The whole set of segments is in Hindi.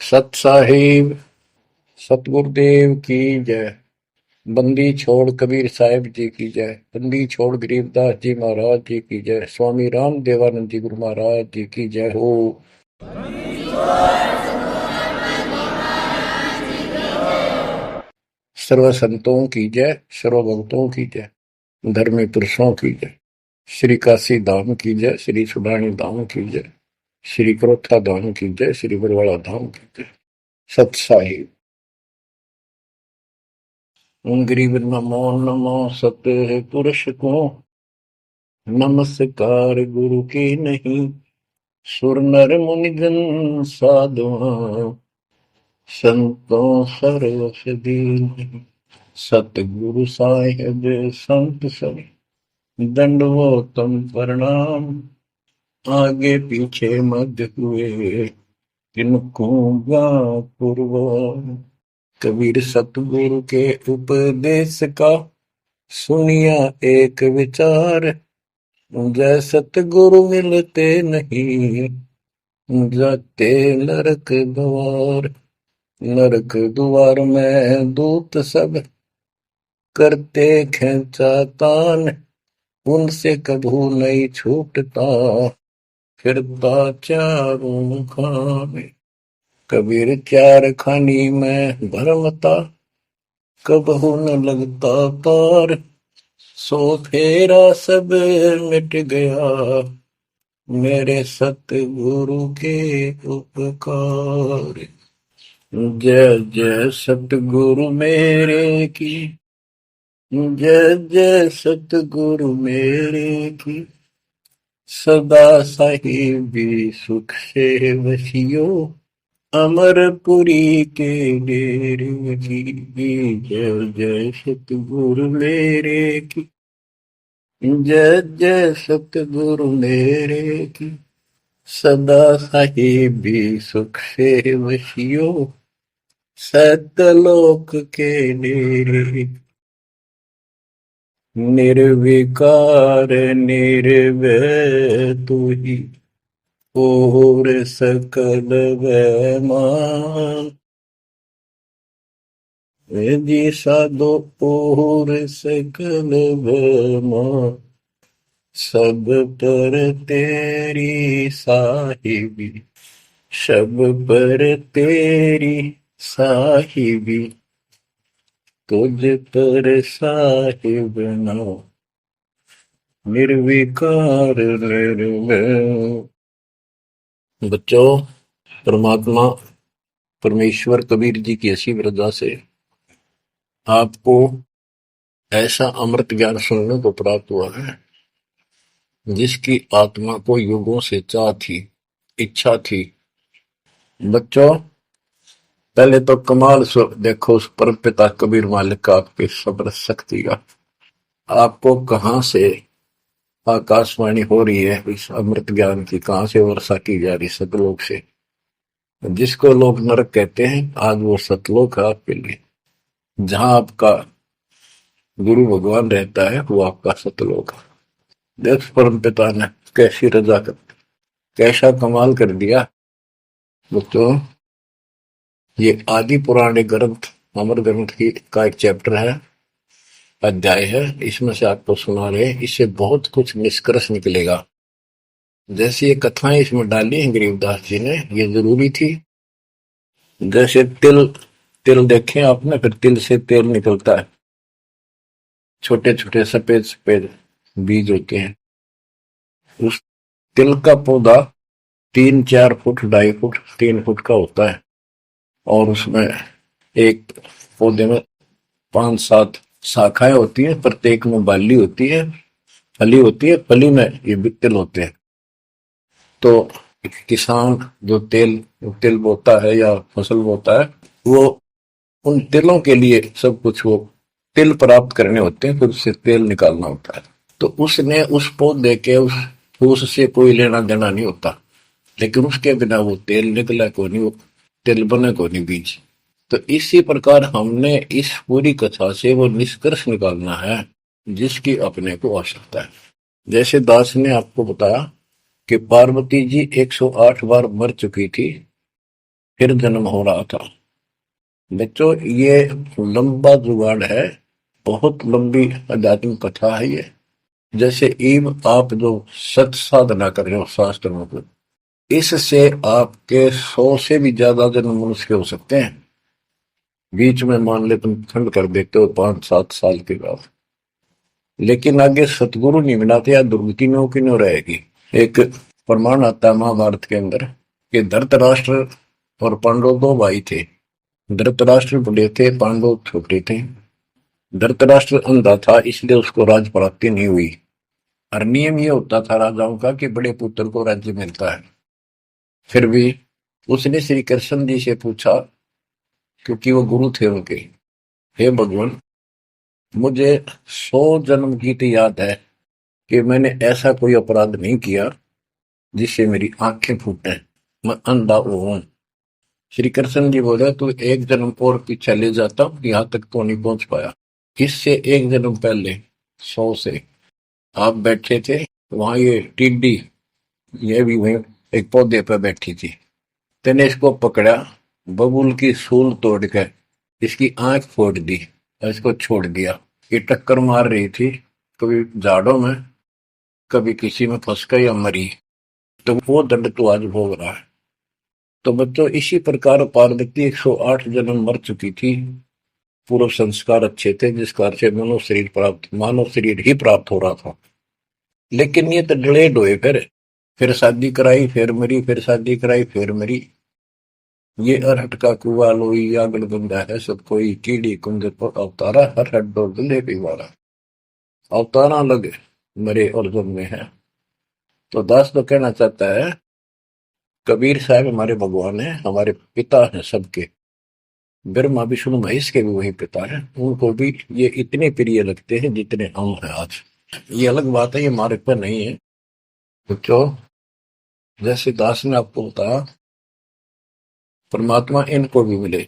सत साहिब सतगुरुदेव की जय। बंदी छोड़ कबीर साहिब जी की जय। बंदी छोड़ गरीबदास जी महाराज जी की जय। स्वामी राम देवानंद जी गुरु महाराज जी की जय हो। सर्व संतों की जय, सर्व भक्तों की जय, धर्मी पुरुषों की जय। श्री काशी धाम की जय, श्री सुडानी धाम की जय, श्री क्रोथा धाम की जय, श्री बरवाड़ा धाम की जय। सत साहिब गरीब नमो नमो सत पुरुष को नमस्कार गुरु की नहीं। सुर नर मुनि जन साधुआ संतों सरस दीन। सतगुरु साहिब संत सब दंडवतम प्रणाम। आगे पीछे मध्य हुए किनको पूर्व। कबीर सतगुरु के उपदेश का सुनिया एक विचार। जय सतगुरु मिलते नहीं जाते नरक द्वार। नरक द्वार में दूत सब करते खेचातान। उनसे कभू नहीं छूटता फिरता चारों खाने। कबीर चार खानी में भरमता कबहू न लगता तार। सो फेरा सब मिट गया मेरे सतगुरु के उपकार। जय जय सतगुरु मेरे की जय जय सतगुरु मेरे की। सदा साहिबी सुख से वसियो अमरपुरी के डेरे की। जय जय सतगुरु मेरे की जय जय सतगुरु मेरे की। सदा साहिबी सुख से वसियो सतलोक के डेरे। निर्विकार निर्भय तू ही और सकल वैमान। जी साधो और सकल वैमान। सब पर तेरी साहिबी सब पर तेरी साहिबी। तुझ पर साहिब नाम निर्विकार निर्भय। बच्चों, परमात्मा परमेश्वर कबीर जी की ऐसी वृद्धा से आपको ऐसा अमृत ज्ञान सुनने को प्राप्त हुआ है जिसकी आत्मा को युगों से चाह थी, इच्छा थी। बच्चों, पहले तो कमाल देखो उस परम पिता कबीर मालिक का आपके सब्र शक्ति का। आपको कहां से आकाशवाणी हो रही है इस अमृत ज्ञान की, कहां से वर्षा की जा रही सतलोक से। जिसको लोग नरक कहते हैं आज वो सतलोक है आपके लिए। जहां आपका गुरु भगवान रहता है वो आपका सतलोक है। देख परम पिता ने कैसी रजा कर कैसा कमाल कर दिया। बच्चों, ये आदि पुराने ग्रंथ अमर ग्रंथ की का एक चैप्टर है, अध्याय है। इसमें से आपको सुना रहे, इससे बहुत कुछ निष्कर्ष निकलेगा। जैसे ये कथाएं इसमें डाली हैं गरीबदास जी ने, ये जरूरी थी। जैसे तिल तिल देखें आपने, फिर तिल से तेल निकलता है। छोटे छोटे सफेद सफेद बीज होते हैं। उस तिल का पौधा 3-4 फुट 2.5 फुट 3 फुट का होता है और उसमें एक पौधे में 5-7 शाखाएं होती हैं। प्रत्येक में बाली होती है, फली होती है। फली में ये तिल होते हैं। तो किसान जो तिल बोता है या फसल बोता है, वो उन तिलों के लिए सब कुछ वो तिल प्राप्त करने होते हैं, फिर उससे तेल निकालना होता है। तो उसने उस पौधे के उस फूस से कोई लेना देना नहीं होता, लेकिन उसके बिना वो तेल निकला को नहीं, वो तेल बने को नहीं बीज। तो इसी प्रकार हमने इस पूरी कथा से वो निष्कर्ष निकालना है जिसकी अपने को आवश्यकता है। जैसे दास ने आपको बताया कि पार्वती जी 108 बार मर चुकी थी फिर जन्म हो रहा था। बच्चों, ये लंबा जुगाड़ है, बहुत लंबी आध्यात्मिक कथा है ये। जैसे ईब आप जो सत साधना कर रहे हो शास्त्रों को, इससे आपके 100 से भी ज्यादा जन्म मनुष्य के हो सकते हैं। बीच में मान ले तुम खंड कर देते हो 5-7 साल के बाद, लेकिन आगे सतगुरु नहीं मिलाते या दुर्गति में की न रहेगी। एक प्रमाण आता है महाभारत के अंदर कि धृतराष्ट्र और पांडव दो भाई थे। धृतराष्ट्र बड़े थे, पांडव छोटे थे। धृतराष्ट्र अंधा था, इसलिए उसको राज प्राप्ति नहीं हुई। और नियम ये होता था राजाओं का कि बड़े पुत्र को राज्य मिलता है। फिर भी उसने श्री कृष्ण जी से पूछा, क्योंकि वो गुरु थे उनके, हे भगवान, मुझे 100 जन्म की तो याद है कि मैंने ऐसा कोई अपराध नहीं किया जिससे मेरी आंखें फूटे, मैं अंधा हूं। श्री कृष्ण जी बोले, तू एक जन्म और पीछे ले जाता, यहाँ तक तो नहीं पहुंच पाया। इससे एक जन्म पहले 100 से आप बैठे थे, वहां ये टिड्डी, ये भी वहीं एक पौधे पर बैठी थी। तेने इसको पकड़ा, बबूल की सूल तोड़ कर इसकी आंख फोड़ दी और इसको छोड़ दिया। ये टक्कर मार रही थी, कभी झाड़ों में, कभी किसी में फंस कर या मरी, तो वो दंड तो आज भोग रहा है। तो बच्चों, इसी प्रकार पार्वती 108 जन्म मर चुकी थी। पूर्व संस्कार अच्छे थे, जिस कारण से मानव शरीर ही प्राप्त हो रहा था। लेकिन ये तो डिलेड हुए, फिर शादी कराई, फिर मरी, फिर शादी कराई, फिर मरी। ये अरहट का कुआ लोई आगल बंदा है सब कोई, कीड़ी कुंज पर अवतारा, हर हट डोल गले पिवारा। अवतारा लग मरे और जन्मे हैं। तो दास तो कहना चाहता है, कबीर साहब हमारे भगवान है, हमारे पिता हैं सबके। ब्रह्मा विष्णु महेश के भी वही पिता है, उनको भी ये इतने प्रिय लगते हैं जितने हम हैं आज। ये अलग बात है, ये मार्ग पर नहीं है। तो जैसे दास ने आपको बताया, परमात्मा इनको भी मिले।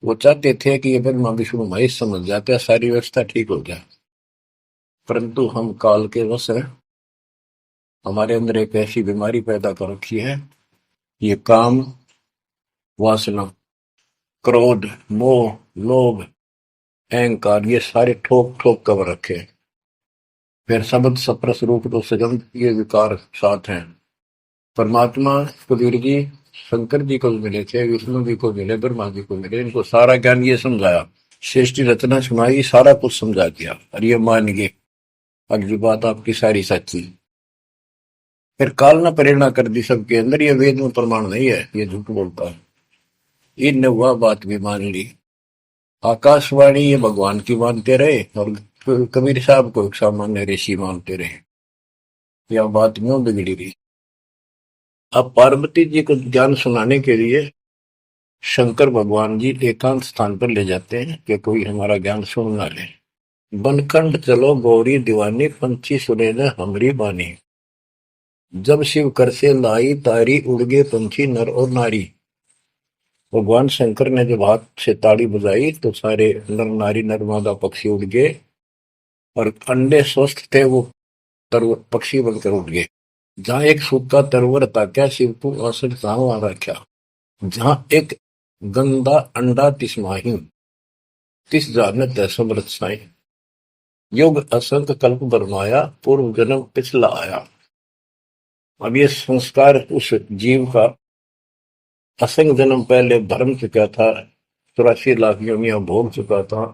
वो चाहते थे कि ये ब्रह्मा विष्णु महेश समझ जाते, सारी व्यवस्था ठीक हो जाए, परंतु हम काल के वश हैं। हमारे अंदर एक ऐसी बीमारी पैदा कर रखी है, ये काम, वासना, क्रोध, मोह, लोभ, अहंकार, ये सारे ठोक ठोक कर रखे हैं। फिर शब्द सप्रस रूप तो सजन, ये विकार साथ हैं। परमात्मा कबीर जी शंकर जी को मिले थे, विष्णु जी को मिले, ब्रह्मा जी को मिले, इनको सारा ज्ञान ये समझाया, सृष्टि रचना सुनाई, सारा कुछ समझा दिया, और ये मान गए अगली बात आपकी सारी सच्ची। फिर काल ने प्रेरणा कर दी सबके अंदर, ये वेद में प्रमाण नहीं है, ये झूठ बोलता है। इनने वह बात भी मान ली। आकाशवाणी ये भगवान की मानते रहे और कबीर साहब को एक सामान्य ऋषि मानते रहे। यह बात क्यों बिगड़ी रही। अब पार्वती जी को ज्ञान सुनाने के लिए शंकर भगवान जी एकांत स्थान पर ले जाते हैं कि कोई हमारा ज्ञान सुन ना ले। बनखंड चलो गौरी दीवानी, पंछी सुने न हमरी बानी। जब शिव कर से लाई तारी, उड़ गए पंछी नर और नारी। भगवान शंकर ने जब हाथ से ताड़ी बजाई तो सारे नर नारी नर मादा पक्षी उड़ गए, और अंडे स्वस्थ थे वो पक्षी बनकर उड़ गए। जहां एक सूखा तरवर था, क्या शिव को असर वहां रखा। जहां एक गंदा अंडा तिस्माही, तिस जानत समृत साई। युग असंख्य कल्प बरमाया, पूर्व जन्म पिछला आया। अब ये संस्कार उस जीव का असंख्य जन्म पहले भरम चुका था, 84 लाख योनियां भोग चुका था।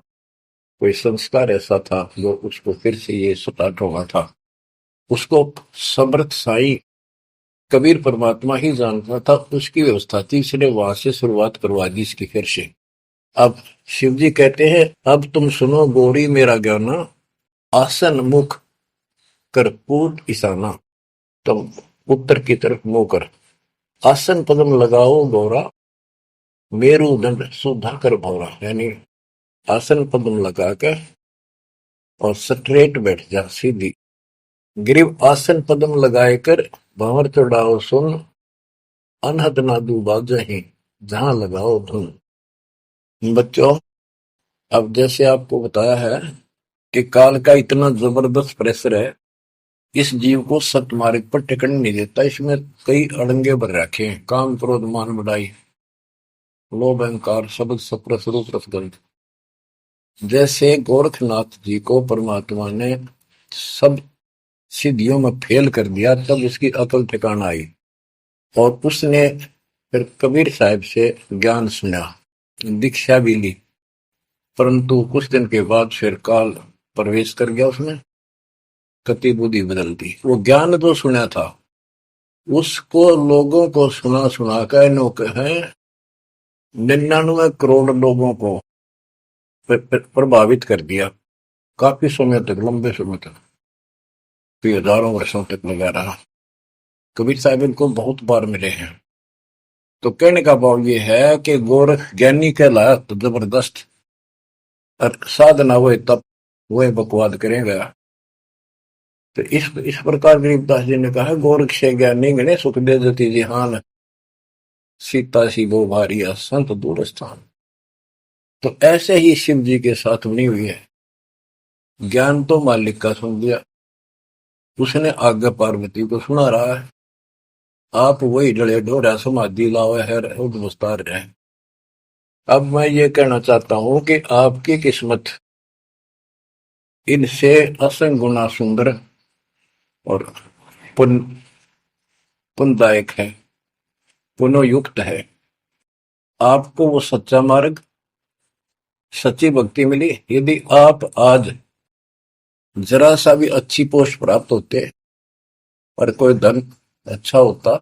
कोई संस्कार ऐसा था जो उसको फिर से ये स्टार्ट हुआ था। उसको समर्थ साई कबीर परमात्मा ही जानता था, उसकी व्यवस्था थी, इसने वहां से शुरुआत करवा दी इसकी फिर से। अब शिव जी कहते हैं, अब तुम सुनो गौरी मेरा ज्ञाना, आसन मुख कर पूर्व ईशाना। तुम उत्तर की तरफ मुंह कर, आसन पदम लगाओ गौरा, मेरुदंड सुधा कर भौरा। यानी आसन पदम लगाकर और स्ट्रेट बैठ जा, सीधी। ग्रीव आसन पदम लगाए कर, भंवर चढ़ाओ सुन, अनहद नादू बाजही, जहां लगाओ धुन। बच्चों, अब जैसे आपको बताया है कि काल का इतना जबरदस्त प्रेशर है इस जीव को सत्य मार्ग पर टिकने नहीं देता। इसमें कई अड़ंगे भर रखे हैं, काम क्रोध मान बढ़ाई, लोभ अहंकार शब्द सप्रस रूप रसगंध। जैसे गोरखनाथ जी को परमात्मा ने सब सिद्धियों में फेल कर दिया, तब उसकी अकल ठिकाना आई और उसने फिर कबीर साहब से ज्ञान सुना, दीक्षा भी ली। परंतु कुछ दिन के बाद फिर काल प्रवेश कर गया उसमें, कति बुद्धि बदल दी। वो ज्ञान तो सुना था, उसको लोगों को सुना सुना कर नो कहे 99 करोड़ लोगों को प्रभावित कर दिया। काफी समय तक, लंबे समय तक, फिर हजारों वर्षों तक लगा रहा। कबीर साहब इनको बहुत बार मिले हैं। तो कहने का भाव ये है कि गोरख ज्ञानी कहलाया तो जबरदस्त, और साधना हुए तब वह बकवाद करेगा। तो इस प्रकार गरीबदास जी ने कहा, गोरख से ज्ञानी गणे सुख दे जति जिहान, सीता सी वो भारिया संत दूर स्थान। तो ऐसे ही शिव जी के साथ बनी हुई है। ज्ञान तो मालिक का सुन लिया, उसने आगे पार्वती को सुना रहा है। आप वही डले डोरा समाधि लाओ है उद्वस्तार रहे। अब मैं ये कहना चाहता हूं कि आपकी किस्मत इनसे असंग गुना सुंदर और पुण्यदायक है, पुनोयुक्त है। आपको वो सच्चा मार्ग, सच्ची भक्ति मिली। यदि आप आज जरा सा भी अच्छी पोस्ट प्राप्त होते और कोई धन अच्छा होता,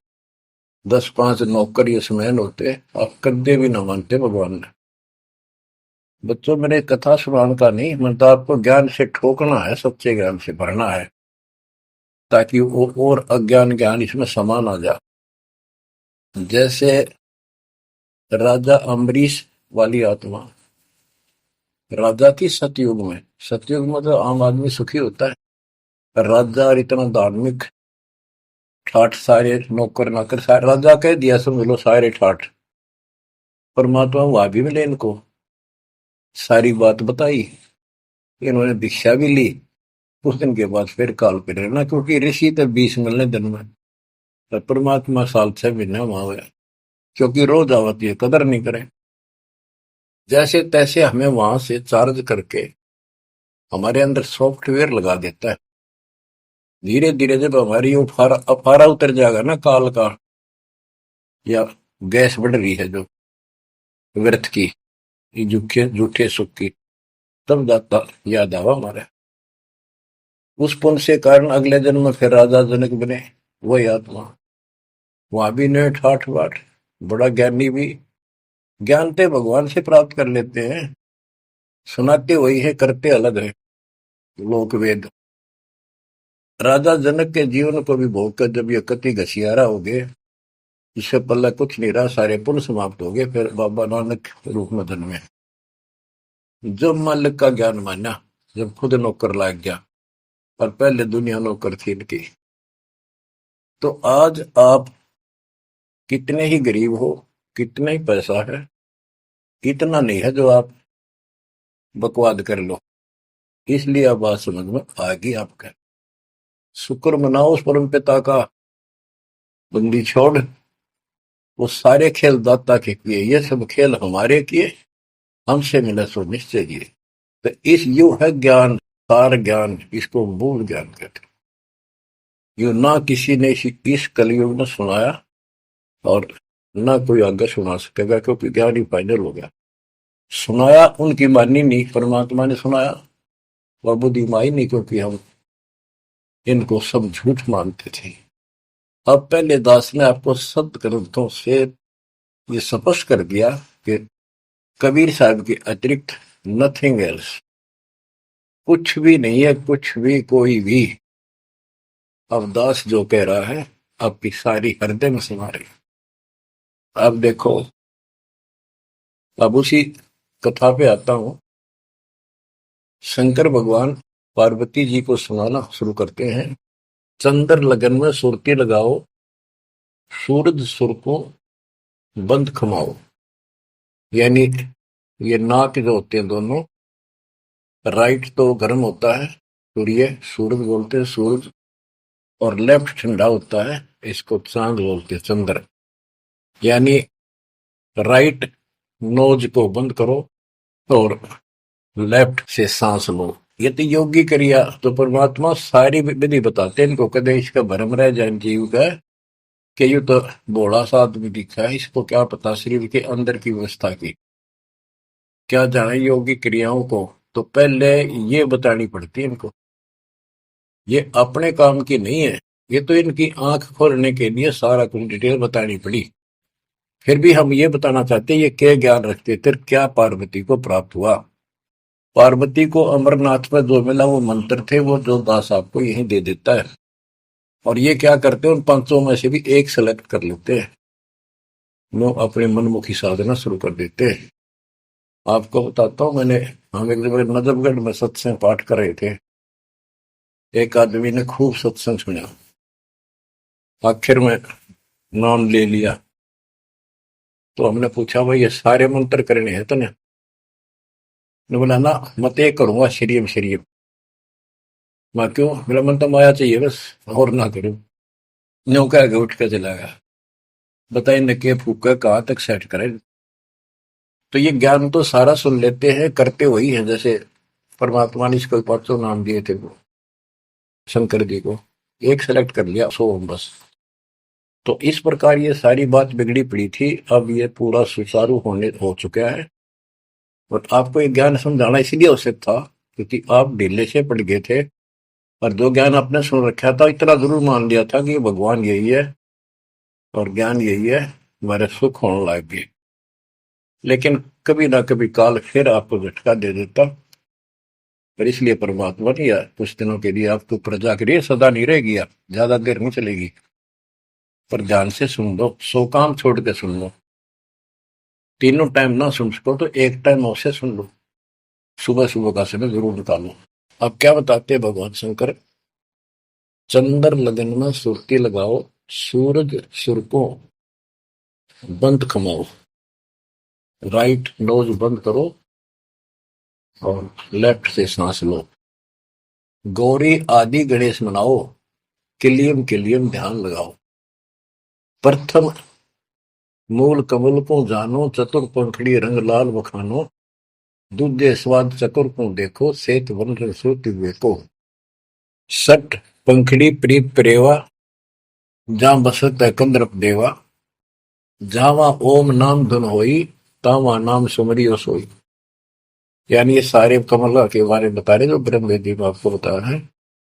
10-5 नौकर यशमैन होते, आप कदे भी न मानते भगवान ने। बच्चों, मेरे कथा सुनाने का नहीं, मैं तो आपको ज्ञान से ठोकना है, सच्चे ज्ञान से भरना है, ताकि वो और अज्ञान ज्ञान इसमें समान आ जाए। जैसे राजा अम्बरीश वाली आत्मा, राजा की सतयुग में, सतयुग में तो आम आदमी सुखी होता है। राजा और इतना धार्मिक, ठाठ सारे नौकर नाकर सारे, राजा कह दिया समझ लो सारे ठाठ। परमात्मा वहां भी मिले इनको, सारी बात बताई, इन्होंने दीक्षा भी ली। कुछ दिन के बाद फिर काल पे रहना, क्योंकि ऋषि तो 20 मिलने दिन में, तो परमात्मा साल 6 महीने वहां गया, क्योंकि रोज आवती है, कदर नहीं करे। जैसे तैसे हमें वहां से चार्ज करके हमारे अंदर सॉफ्टवेयर लगा देता है। धीरे धीरे जब हमारी अफारा उतर जाएगा ना काल का, या गैस बढ़ रही है जो व्यर्थ की, झूठे झूठे सुख की, तब जाता याद आवा हमारे। उस पुण्य से कारण अगले जन्म में फिर राजा जनक बने, वही आत्मा। वहां भी नेठ ठाठ बाट, बड़ा ज्ञानी भी, ज्ञानते भगवान से प्राप्त कर लेते हैं, सुनाते वही है, करते अलग है। लोक वेद। राजा जनक के जीवन को भी भोग कर जब ये कति घसियारा हो गए, इससे पल्ला कुछ नहीं रहा, सारे पुण्य समाप्त हो गए, फिर बाबा नानक रूप में जन्मे। जब मालिक का ज्ञान माना, जब खुद नौकर लाग गया, और पहले दुनिया नौकर थी इनकी। तो आज आप कितने ही गरीब हो, कितना ही पैसा है, इतना नहीं है जो आप बकवाद कर लो। इसलिए अब बात समझ में आ गई आपका। शुक्र मनाओ उस परम पिता का, बंदी छोड़। वो सारे खेल दाता के किए, ये सब खेल हमारे किए, हमसे मिला सो निश्चय किए। तो इस यू है ज्ञान, सार ज्ञान, इसको मूल ज्ञान कहते। यो ना किसी ने इस कलयुग में सुनाया, और ना कोई आगे सुना सकेगा, क्योंकि ज्ञान ही फाइनल हो गया। सुनाया उनकी मानी नहीं, परमात्मा ने सुनाया, और बुद्धि माई नहीं, क्योंकि हम इनको सब झूठ मानते थे। अब पहले दास ने आपको सद ग्रंथों से ये स्पष्ट कर दिया कि कबीर साहब के अतिरिक्त नथिंग एल्स, कुछ भी नहीं है, कुछ भी कोई भी। अब दास जो कह रहा है आपकी सारी हृदय में समा रही। अब देखो, अब उसी कथा पे आता हूं। शंकर भगवान पार्वती जी को सुनाना शुरू करते हैं। चंद्र लगन में सुरती लगाओ, सूरज सुर को बंद खमाओ। यानी ये नाक जो होते हैं दोनों, राइट तो गर्म होता है, सूर्य, सूरज बोलते हैं सूरज, और लेफ्ट ठंडा होता है। इसको चांद बोलते हैं, चंद्र। यानी राइट नोज को बंद करो और लेफ्ट से सांस लो। ये तो योगी क्रिया। तो परमात्मा सारी विधि बताते हैं इनको, कदे इसका भरम रह जाए जीव का कि यू तो भोला सा आदमी दिखा है, इसको क्या पता शरीर के अंदर की व्यवस्था की, क्या जाने योगी क्रियाओं को। तो पहले ये बतानी पड़ती है इनको, ये अपने काम की नहीं है। ये तो इनकी आंख खोलने के लिए सारा कुछ डिटेल बतानी पड़ी। फिर भी हम ये बताना चाहते हैं ये क्या ज्ञान रखते थे, क्या पार्वती को प्राप्त हुआ। पार्वती को अमरनाथ में जो मिला वो मंत्र थे, वो जो दास आपको यही दे देता है। और ये क्या करते हैं, उन पांचों में से भी एक सेलेक्ट कर लेते हैं, वो अपने मनमुखी साधना शुरू कर देते हैं। आपको बताता हूँ, हम एक जगह नजफगढ़ में सत्संग पाठ कर रहे थे। एक आदमी ने खूब सत्संग सुना, आखिर में नाम ले लिया। तो हमने पूछा भाई ये सारे मंत्र करने हैं तो ने बोला ना, मत एक करूंगा शरीम शरीम। मैं क्यों, मेरा मन तो माया चाहिए बस, और ना करूं। न्यू कह के उठ के चला गया। बताइए न के फूका कहाँ तक सेट करे। तो ये ज्ञान तो सारा सुन लेते हैं, करते वही है। जैसे परमात्मा ने इसको पांचों नाम दिए थे वो शंकर जी को, एक सेलेक्ट कर लिया सो बस। तो इस प्रकार ये सारी बात बिगड़ी पड़ी थी, अब ये पूरा सुचारू होने हो चुका है। और आपको ये ज्ञान समझाना इसलिए आवश्यक था क्योंकि आप ढीले से पड़ गए थे, और जो ज्ञान आपने सुन रखा था इतना जरूर मान लिया था कि भगवान यही है और ज्ञान यही है, हमारे सुख होने लग गए। लेकिन कभी ना कभी काल फिर आपको झटका दे देता। पर इसलिए परमात्मा ने कुछ दिनों के लिए आपको प्रजा के लिए सदा नहीं रहेगी, आप ज्यादा देर नहीं चलेगी। पर ध्यान से सुन लो, 100 काम छोड़ के सुन लो। तीनों टाइम ना सुन सको तो एक टाइम अवश्य सुन लो, सुबह सुबह का समय जरूर निकालो। अब क्या बताते हैं भगवान शंकर, चंद्र लगन में सुर्ती लगाओ, सूरज सुर को बंद कमाओ, राइट नोज बंद करो और लेफ्ट से सांस लो। गौरी आदि गणेश मनाओ, किलियम किलियम ध्यान लगाओ। प्रथम मूल कमल को जानो, चतुर पंखड़ी रंग लाल बखानो, दूजे स्वाद चतुर को देखो, सेत वन रसोति वेको। सट पंखड़ी प्रीत प्रेवा, जहाँ बसत है कंद्रप देवा, जावा ओम नाम धुन होई, तावा नाम सुमरियो सोई। यानी ये सारे कमल के बारे में बता रहे जो ब्रह्म वेदी में आपको बता रहे हैं।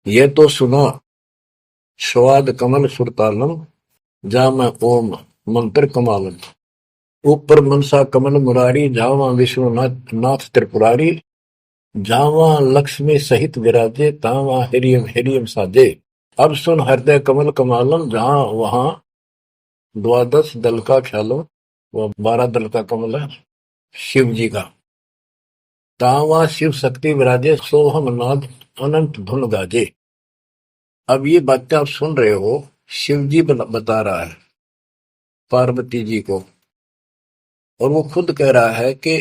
ये तो सुनो, स्वाद कमल सुरतालम, जा मैं ओम मंत्र कमालम। ऊपर मनसा कमल मुरारी, जावा विष्णुनाथ नाथ त्रिपुरारी, जावा लक्ष्मी सहित विराजे, तावा हिरियम हिरियम साजे। अब सुन हृदय कमल कमालम, जहां वहां द्वादश दल का ख्यालो, वो 12 दल का कमल है शिव जी का। तावा शिव शक्ति विराजे, सोहम नाद अनंत धुन गाजे। अब ये बातें आप सुन रहे हो, शिव जी बता रहा है पार्वती जी को, और वो खुद कह रहा है कि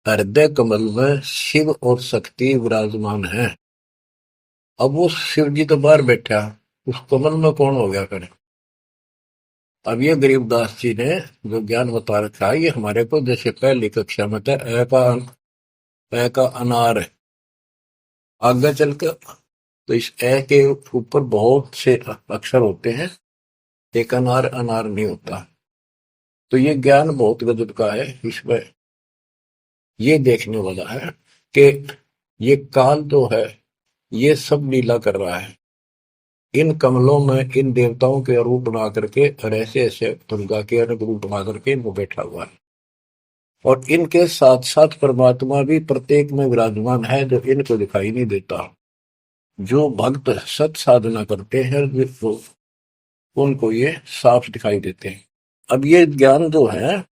हृदय कमल में शिव और शक्ति विराजमान है। अब वो शिव जी तो बाहर बैठा, उस कमल में कौन हो गया करे। अब ये गरीबदास जी ने जो ज्ञान बता रखा है, ये हमारे को जैसे पहली कक्षा में था, ए का अनार है। आगे चल के तो इस ए के ऊपर बहुत से अक्षर होते हैं, एक अनार अनार नहीं होता। तो ये ज्ञान बहुत गजब का है। इसमें ये देखने वाला है कि ये काल जो है ये सब लीला कर रहा है। इन कमलों में इन देवताओं के रूप बना करके और ऐसे ऐसे दुर्गा के अलग रूप बना करके इनको बैठा हुआ है। और इनके साथ साथ परमात्मा भी प्रत्येक में विराजमान है, जो इनको दिखाई नहीं देता। जो भक्त सत साधना करते हैं वो उनको ये साफ दिखाई देते हैं। अब ये ज्ञान जो है,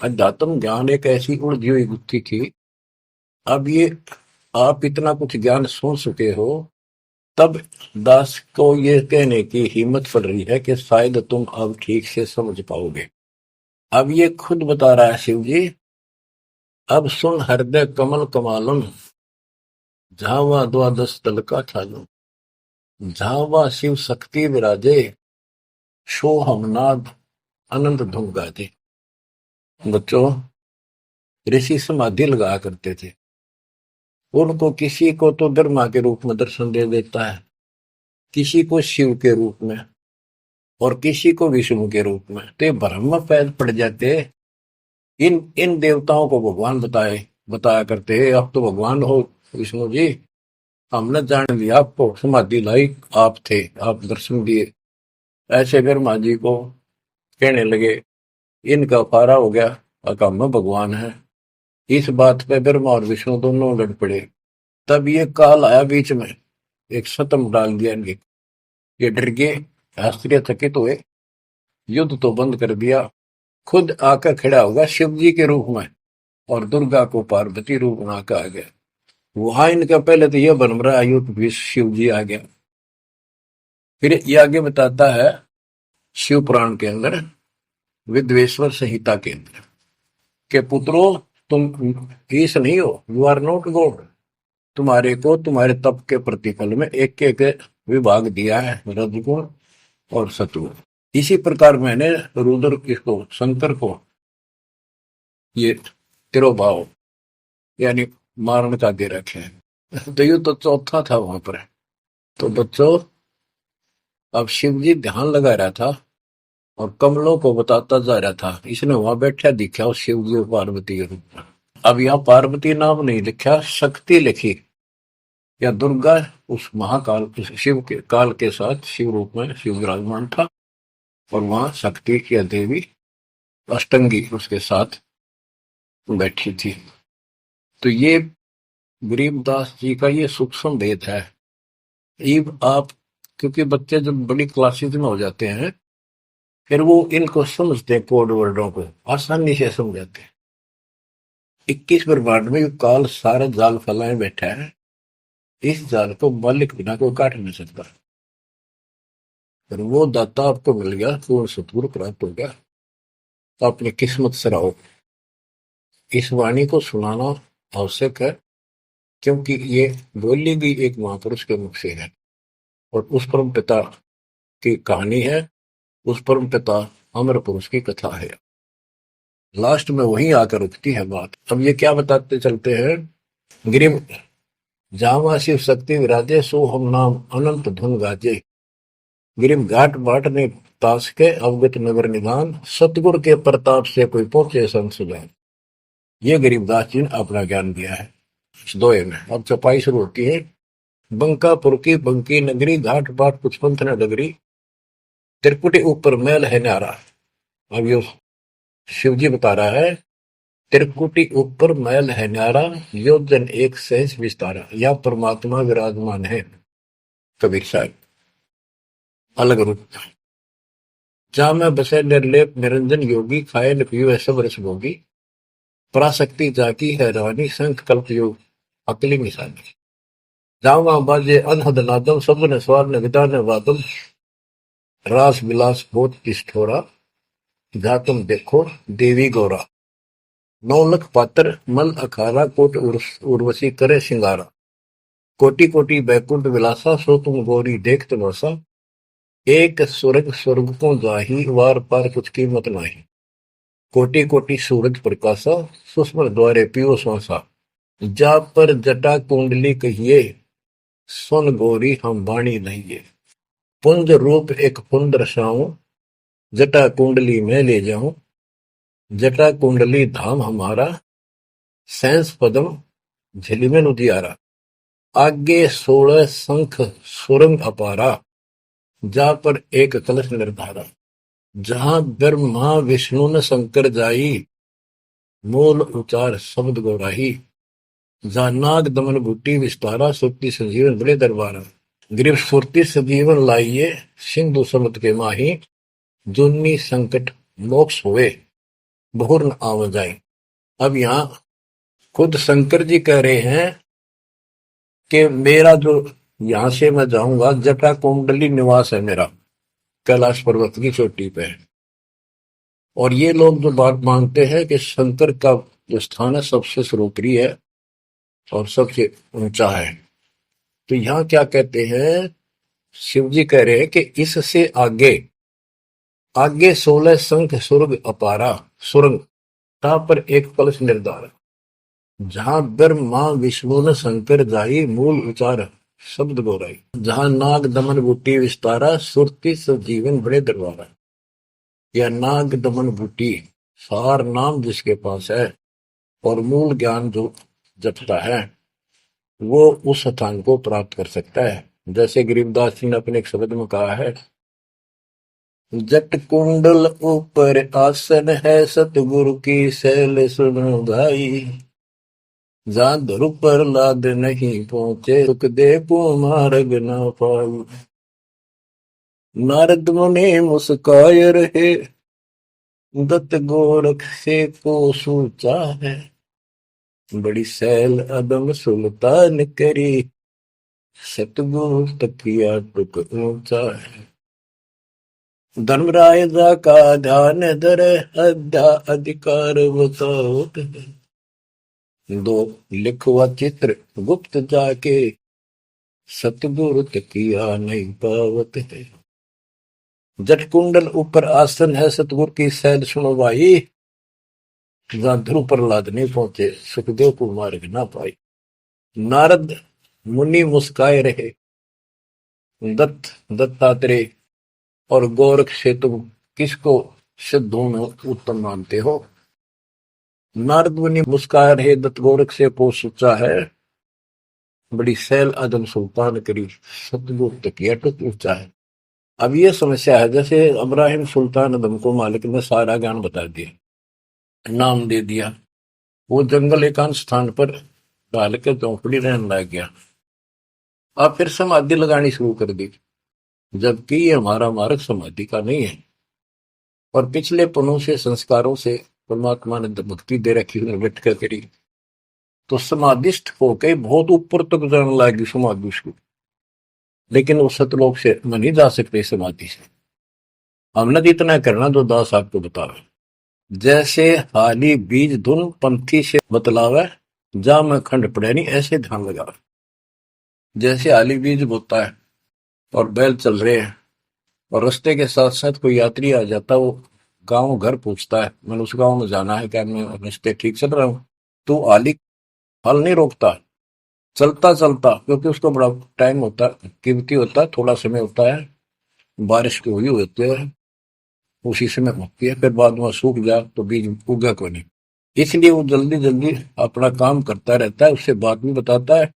अध्यात्म ज्ञान एक ऐसी उलझी हुई गुत्थी थी। अब ये आप इतना कुछ ज्ञान सुन चुके हो, तब दास को ये कहने की हिम्मत पड़ रही है कि शायद तुम अब ठीक से समझ पाओगे। अब ये खुद बता रहा है शिव जी, अब सुन हृदय कमल कमालम, जहां वहां द्वादश दल का ठालम। झावा शिव शक्ति विराजे, शो हमनाद अनंत धुन गाजे। बच्चों, ऋषि समाधि लगाया करते थे। उनको किसी को तो ब्रह्मा के रूप में दर्शन दे देता है, किसी को शिव के रूप में, और किसी को विष्णु के रूप में। तो ये भ्रम में पैद पड़ जाते। इन इन देवताओं को भगवान बताया करते हैं, आप तो भगवान हो विष्णु जी, हमने जान लिया आपको, समाधि लाई आप थे, आप दर्शन दिए। ऐसे ब्रह्मा जी को कहने लगे, इनका पारा हो गया, अकम में भगवान है। इस बात पे ब्रह्मा और विष्णु दोनों लड़ पड़े। तब ये काल आया बीच में, एक शतम डाल दिया इनके। ये डर गए, आश्चर्यचकित हुए, युद्ध तो बंद कर दिया, खुद आकर खड़ा होगा शिव जी के रूप में, और दुर्गा को पार्वती रूप में आकर आ गया। वहां इनका पहले तो यह बन रहा युद्ध भी शिव जी आ गया। फिर ये आगे बताता है शिव पुराण के अंदर, विद्वेश्वर संहिता के अंदर, के पुत्रों तुम ईश नहीं हो, यू आर नॉट गॉड। तुम्हारे को तुम्हारे तप के प्रतिफल में एक एक विभाग दिया है, रजगुण और सतगुण। इसी प्रकार मैंने रुद्र इसको, शंकर को, ये तिरोभाव यानी मारण का दे रखे हैं। तो ये तो चौथा था वहां पर। तो बच्चों, अब शिव जी ध्यान लगा रहा था और कमलों को बताता जा रहा था। इसने वहां बैठा दिखा उस शिव जी और पार्वती के रूप में। अब यहाँ पार्वती नाम नहीं लिखा, शक्ति लिखी, या दुर्गा उस महाकाल शिव के काल के साथ शिव रूप में शिव विराजमान था, और वहां शक्ति की देवी अष्टंगी उसके साथ बैठी थी। तो ये गरीबदास जी का ये सूक्ष्म भेद है। इब आप, क्योंकि बच्चे जब बड़ी क्लासेस में हो जाते हैं, फिर वो इनको समझते हैं, कोड वर्डों को आसानी से समझाते हैं। 21 ब्रह्मांड में काल सारा जाल फैलाए बैठा है, इस जाल को मालिक बिना कोई काट नहीं सकता। फिर वो दाता आपको मिल गया, पूर्ण सतगुरु प्राप्त हो गया, तो अपनी किस्मत से रहो। इस वाणी को सुनाना आवश्यक है, क्योंकि ये बोली गई एक महापुरुष के मुख से है, और उस परम पिता की कहानी है, उस परम पिता अमर पुरुष की कथा है। लास्ट में वहीं आकर रुकती है बात। अब ये क्या बताते चलते हैं, गिरिम जावा शिव शक्ति विराजे, सो हम नाम अनंत धुन गाजे। गिरिम घाट बाट ने तास के, अवगत नगर निधान, सतगुरु के प्रताप से कोई पहुंचे संसुजान। ये गरीबदास जी ने अपना ज्ञान दिया है इस दोहे में। अब चपाई शुरू होती है। बंकापुर की बंकी नगरी, घाट बाट कुछ पंथ न डगरी, त्रिकुटी ऊपर महल है न्यारा। अब ये शिव जी बता रहा है, त्रिकुटी ऊपर महल है न्यारा, योजन एक सहज विस्तारा। या परमात्मा विराजमान है, कबीर साहब अलग रूप में। जहां में बसे निर्लेप निरंजन योगी, खाए न पियो सब रस भोगी, पराशक्ति जाकी है रानी, संख कल्प योग अकली निशानी। जहां बाजे अनहद नादम, सब ने स्वार न विदा न वादम, रास विलास बहुत किष्ठोरा, जा तुम देखो देवी गौरा। 9 लख पात्र मल अखारा, कोट उर्वशी करे सिंगारा। कोटि कोटि बैकुंठ विलासा, सो तुम गौरी देख तमाशा। एक स्वर्ग स्वर्ग को जाही, वार पार कुछ कीमत नाही। कोटि कोटि सूरज प्रकाशा, सुषमा द्वारे पियो श्वासा। जा पर जटा कुंडली कहिए, सुन गौरी हम वाणी नहिए। पुंज रूप एक पुंज रसाऊं, जटा कुंडली में ले जाऊं। जटा कुंडली धाम हमारा, सैंस पदम झिलमिल उजियारा। आगे 16 शंख सुरंग अपारा, जा पर एक कलश निर्धारा। जहां ब्रह्मा विष्णु न शंकर जाई, मूल उचार शब्द गौराही। जहां नाग दमन बूटी विस्तारा, सुक्ति संजीवन बड़े दरबारा। ग्रीव सुरति संजीवन लाइए, सिंधु समुद्र के माही। जुन्नी संकट मोक्ष हुए, बहुर न आव जाए। अब यहाँ खुद शंकर जी कह रहे हैं कि मेरा जो यहां से मैं जाऊंगा, जटा कुंडली निवास है मेरा, कैलाश पर्वत की चोटी पे है। और ये लोग जो बात मानते हैं कि शंकर का जो स्थान है सबसे सर्वोपरि है और सबसे ऊंचा है, तो यहाँ क्या कहते हैं शिव जी कह रहे हैं कि इससे आगे आगे 16 संख सुरग अपारा सुरंग ता पर एक कलश निर्धार जहां ब्रह्मा विष्णु न शंकर जाई मूल उचार शब्द गोराई जहां नाग दमन बूटी विस्तारा सुरति सब जीवन बड़े दरबारा। या नाग दमन बूटी सार नाम जिसके पास है और मूल ज्ञान जो जपता है वो उस स्थान को प्राप्त कर सकता है। जैसे गरीबदास जी ने अपने एक शब्द में कहा है, जट कुंडल ऊपर आसन है सतगुरु की सैल सुनो भाई जहां ध्रुव पर लाद नहीं पहुंचे सुख दे को मार्ग न पाऊ। नारद मुनि मुस्काय रहे दत्त गोरख से को सूचा है बड़ी सैल अदम सुल्तान करी सतगुरु तकिया टुक ऊंचा है। धर्मराजा का ध्यान धरे अध्या अधिकार बताओ दो लिखवा चित्र गुप्त जाके सतगुरु तकिया नहीं पावत है। जट कुंडल ऊपर आसन है सतगुरु की सैल सुनो भाई जहां ध्रुव प्रहलाद नहीं पहुंचे सुखदेव को मार्ग ना पाई। नारद मुनि मुस्काए रहे दत्तात्रेय और गोरख से तुम किसको सिद्धों में उत्तम मानते हो। नारद मुनि मुस्काए रहे दत्त गोरख से पोष सोचा है बड़ी सैल आदम सुल्तान करी सतगुरु तकिया टुक ऊंचा है। अब ये समस्या है, जैसे इब्राहिम सुल्तान आदम को मालिक ने सारा ज्ञान बता दिया, नाम दे दिया, वो जंगल एकांत स्थान पर डाल के झोंपड़ी रहने लग गया। अब फिर समाधि लगानी शुरू कर दी, जबकि ये हमारा मार्ग समाधि का नहीं है और पिछले पनों से संस्कारों से परमात्मा ने भक्ति दे रखी बैठ कर करी तो समाधिस्थ होके बहुत ऊपर तक जाने लगी समाधि उसको, लेकिन उस सतलोक से मैं नहीं जा सकते समाधि से। हमने तो इतना करना जो दास आपको बतावे, जैसे हाली बीज धुन पंथी से बतलावे जा मैं खंड पड़े नहीं ऐसे ध्यान लगा। जैसे हाली बीज बोता है और बैल चल रहे हैं और रास्ते के साथ साथ कोई यात्री आ जाता, वो गांव घर पूछता है मैंने उस गांव में जाना है, क्या मैं रास्ते ठीक चल रहा हूँ, तो आली हल नहीं रोकता, चलता चलता, क्योंकि उसको बड़ा टाइम होता है, कीमती होता है, थोड़ा समय होता है, बारिश की हुई होती है उसी समय होती है, फिर बाद में सूख जाए तो बीज उगा को नहीं, इसलिए वो जल्दी जल्दी अपना काम करता रहता है, उससे बात भी बताता है,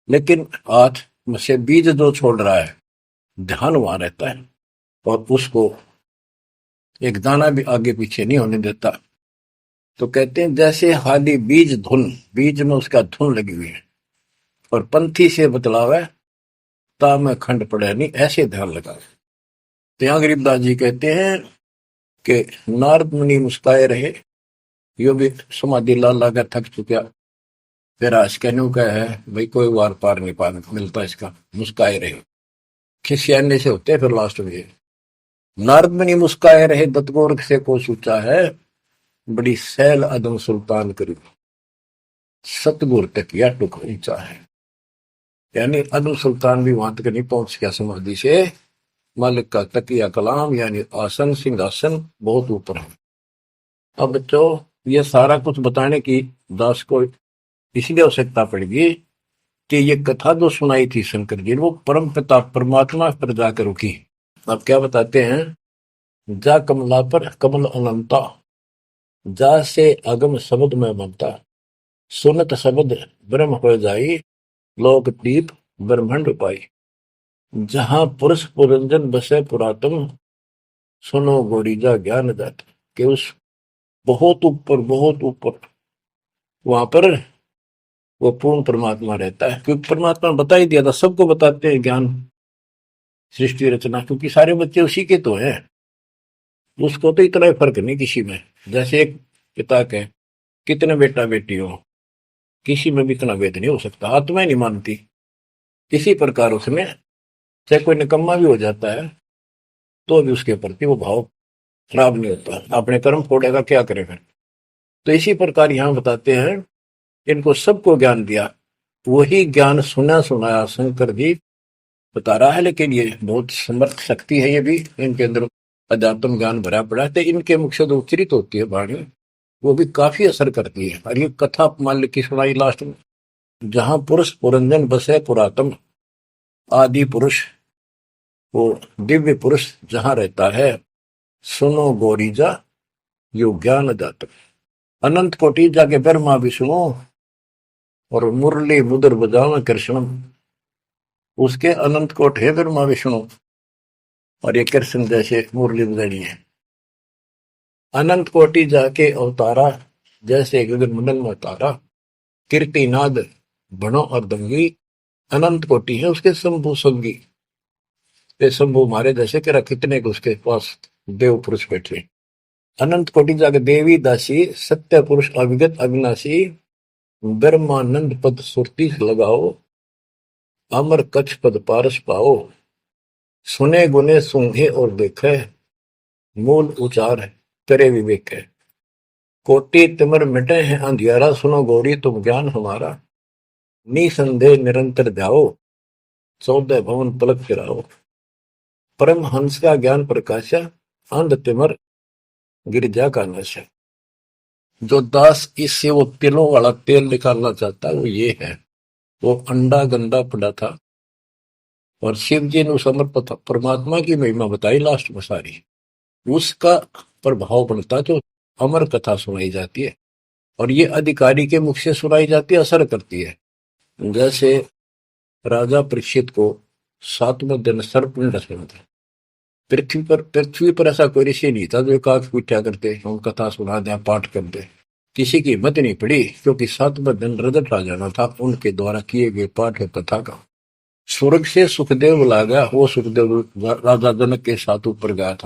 लेकिन हाथ से बीज जो छोड़ रहा है ध्यान वहां रहता है और उसको एक दाना भी आगे पीछे नहीं होने देता। तो कहते हैं जैसे हाली बीज धुन, बीज में उसका धुन लगी हुई है और पंथी से बतलावे ता में खंड पड़े नहीं ऐसे ध्यान लगा। तो यहाँ गरीबदास जी कहते हैं कि नारद मुनि मुस्काए रहे, यो भी समाधि ला लाकर थक चुका, फिर आज कहने का है भाई कोई वार पार नहीं पा मिलता इसका, मुस्काए रहे खिसियाने से होते फिर लास्ट में। नारद मुनि मुस्काए रहे दत्त गोरख से को सोचा है बड़ी सैल अदम सुल्तान करी सतगुरु तकिया टुक ऊंचा है। यानी अदम सुल्तान भी वहां तक नहीं पहुंच गया समाधि से, मालिक का तकिया कलाम यानी आसन सिंहासन बहुत ऊपर है। अब बच्चों ये सारा कुछ बताने की दास को इसलिए आवश्यकता पड़ेगी कि ये कथा जो सुनाई थी शंकर जी ने वो परम पिता परमात्मा पर जाकर रुकी। अब क्या बताते हैं, जा कमला पर कमल अनंता जा से अगम शब्द में ममता सुनत शब्द ब्रह्म हो जाई लोक दीप ब्रह्मंड पाई जहां पुरुष पुरंजन बसे पुरातन सुनो गोरीजा ज्ञान जात के उस बहुत ऊपर वहां पर वो पूर्ण परमात्मा रहता है, क्योंकि परमात्मा ने बता ही दिया था, सबको बताते हैं ज्ञान सृष्टि रचना, क्योंकि सारे बच्चे उसी के तो हैं, उसको तो इतना ही फर्क नहीं किसी में। जैसे एक पिता के कितने बेटा बेटी हो किसी में भी इतना भेद नहीं हो सकता, आत्मा नहीं मानती। इसी प्रकार उसमें चाहे कोई निकम्मा भी हो जाता है तो भी उसके प्रति वो भाव खराब नहीं होता, अपने कर्म फोड़ेगा क्या करे फिर। तो इसी प्रकार यहाँ बताते हैं इनको सबको ज्ञान दिया, वही ज्ञान सुना सुनाया शंकर जी बता रहा है, लेकिन ये बहुत समर्थ शक्ति है। ये भी इनके अंदर अध्यात्म ज्ञान भरा पड़ा है, तो इनके मुख से जो उच्चरित होती है वाणी वो भी काफी असर करती है। और ये कथा मान ली की सुनाई लास्ट में, जहां पुरुष पुरंजन बसे पुरातन, आदि पुरुष वो दिव्य पुरुष जहां रहता है, सुनो गोरीजा यो ज्ञान जातक। अनंत कोटि जाके ब्रह्मा विष्णु और मुरली मुद्र बजाओ कृष्ण, उसके अनंत कोट है ब्रह्मा विष्णु, और ये कृष्ण जैसे मुरली बजानी है। अनंत कोटि जाके अवतारा, जैसे गगन मंडल में तारा, कीर्तिनाद बनो और दंगी, अनंत कोटि है उसके शंभु संगी। ये शंभु मारे जैसे कि कितने उसके पास देव पुरुष बैठे। अनंत कोटि जाके देवी दासी, सत्य पुरुष अविगत अविनाशी, ब्रह्मानंद पद सुरती लगाओ, अमर कच्छ पद पारस पाओ, सुने गुने सूंघे और देखे, मूल उचार करे विवेक है। कोटि तिमर मिटे हैं अंधियारा, सुनो गौरी तुम ज्ञान हमारा, निसंदेह निरंतर जाओ, 14 भवन पलक फिराओ। परम हंस का ज्ञान प्रकाशा, अंध तिमर गिरजा का नशा। जो दास इससे वो तिलों वाला तेल निकालना चाहता है वो ये है। वो अंडा गंदा पड़ा था और शिव जी ने उस अमर परमात्मा की महिमा बताई लास्ट में सारी, उसका प्रभाव बनता जो अमर कथा सुनाई जाती है, और ये अधिकारी के मुख से सुनाई जाती है, असर करती है। जैसे राजा परीक्षित को 7वें दिन सर्प ने डसा था। पृथ्वी पर ऐसा कोई ऋषि नहीं था जो काक पूछा करते, हम कथा सुना दे पाठ कर दे। किसी की हिम्मत नहीं पड़ी, क्योंकि 7वें दिन रजत राजा था, उनके द्वारा किए गए पाठ कथा का स्वर्ग से सुखदेव बुला गया। वो सुखदेव राजा जनक के साथ ऊपर गया था।